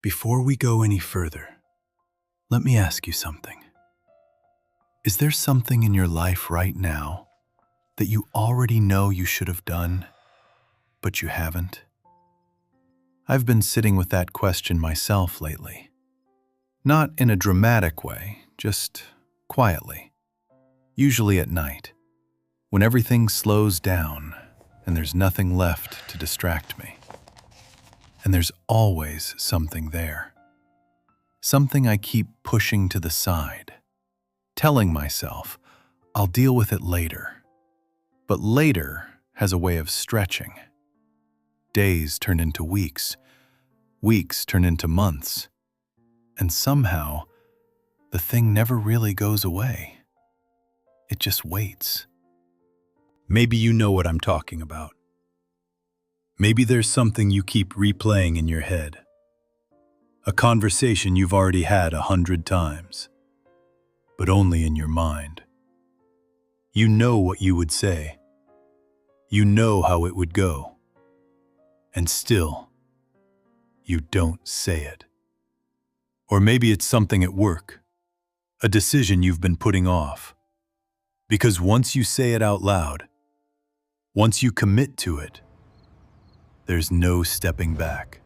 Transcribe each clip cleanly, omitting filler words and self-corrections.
Before we go any further, let me ask you something. Is there something in your life right now that you already know you should have done, but you haven't? I've been sitting with that question myself lately. Not in a dramatic way, just quietly. Usually at night, when everything slows down and there's nothing left to distract me. And there's always something there. Something I keep pushing to the side, telling myself I'll deal with it later. But later has a way of stretching. Days turn into weeks, weeks turn into months, and somehow the thing never really goes away. It just waits. Maybe you know what I'm talking about. Maybe there's something you keep replaying in your head. A conversation you've already had 100 times, but only in your mind. You know what you would say. You know how it would go. And still, you don't say it. Or maybe it's something at work, a decision you've been putting off. Because once you say it out loud, once you commit to it, there's no stepping back.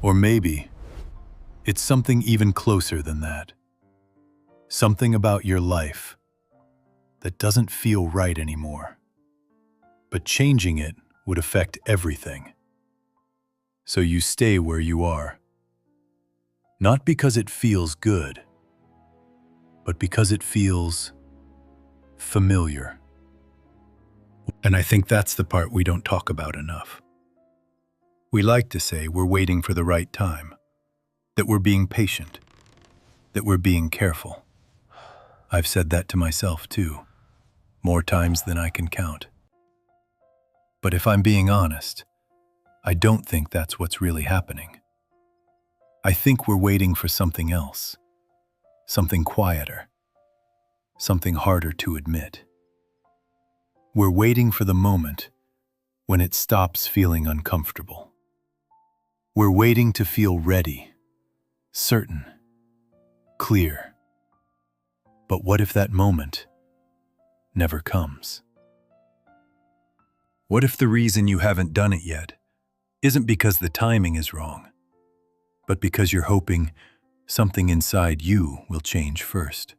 Or maybe it's something even closer than that. Something about your life that doesn't feel right anymore. But changing it would affect everything. So you stay where you are. Not because it feels good, but because it feels familiar. And I think that's the part we don't talk about enough. We like to say we're waiting for the right time, that we're being patient, that we're being careful. I've said that to myself too, more times than I can count. But if I'm being honest, I don't think that's what's really happening. I think we're waiting for something else, something quieter, something harder to admit. We're waiting for the moment when it stops feeling uncomfortable. We're waiting to feel ready, certain, clear. But what if that moment never comes? What if the reason you haven't done it yet isn't because the timing is wrong, but because you're hoping something inside you will change first?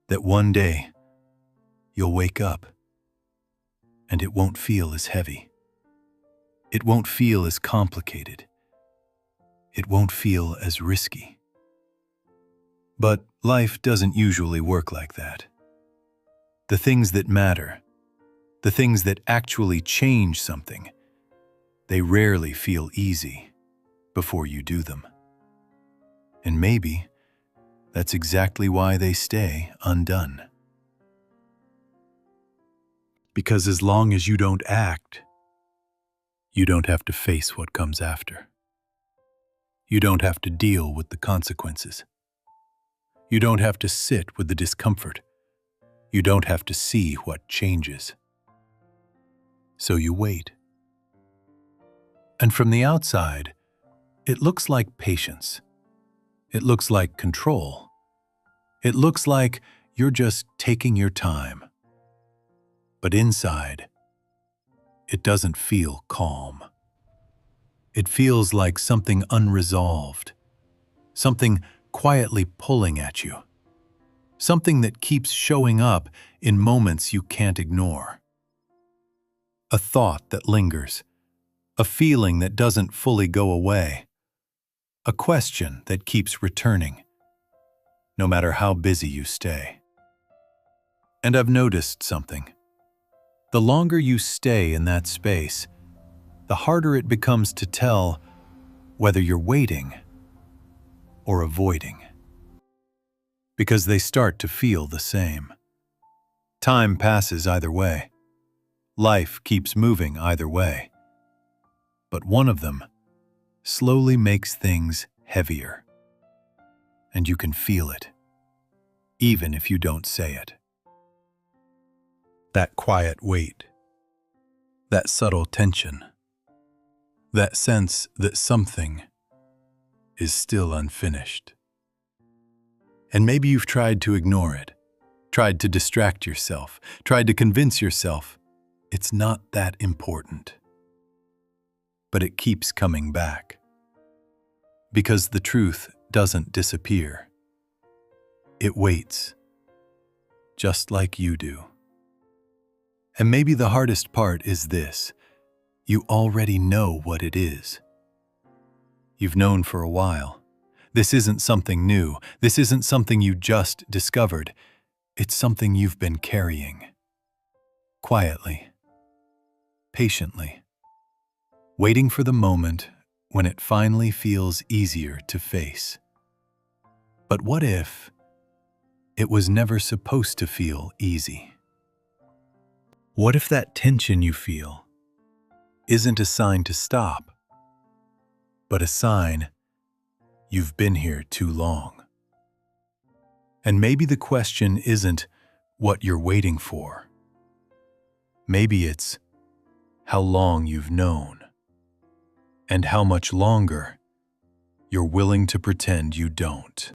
That one day you'll wake up and it won't feel as heavy. It won't feel as complicated. It won't feel as risky. But life doesn't usually work like that. The things that matter, the things that actually change something, they rarely feel easy before you do them. And maybe that's exactly why they stay undone. Because as long as you don't act, you don't have to face what comes after. You don't have to deal with the consequences. You don't have to sit with the discomfort. You don't have to see what changes. So you wait. And from the outside, it looks like patience. It looks like control. It looks like you're just taking your time. But inside, it doesn't feel calm. It feels like something unresolved, something quietly pulling at you, something that keeps showing up in moments you can't ignore. A thought that lingers, a feeling that doesn't fully go away, a question that keeps returning, no matter how busy you stay. And I've noticed something. The longer you stay in that space, the harder it becomes to tell whether you're waiting or avoiding. Because they start to feel the same. Time passes either way. Life keeps moving either way. But one of them slowly makes things heavier. And you can feel it, even if you don't say it. That quiet weight, that subtle tension, that sense that something is still unfinished. And maybe you've tried to ignore it, tried to distract yourself, tried to convince yourself it's not that important. But it keeps coming back. Because the truth doesn't disappear. It waits, just like you do. And maybe the hardest part is this: you already know what it is. You've known for a while. This isn't something new. This isn't something you just discovered. It's something you've been carrying. Quietly. Patiently. Waiting for the moment when it finally feels easier to face. But what if it was never supposed to feel easy? What if that tension you feel isn't a sign to stop, but a sign you've been here too long? And maybe the question isn't what you're waiting for. Maybe it's how long you've known, and how much longer you're willing to pretend you don't.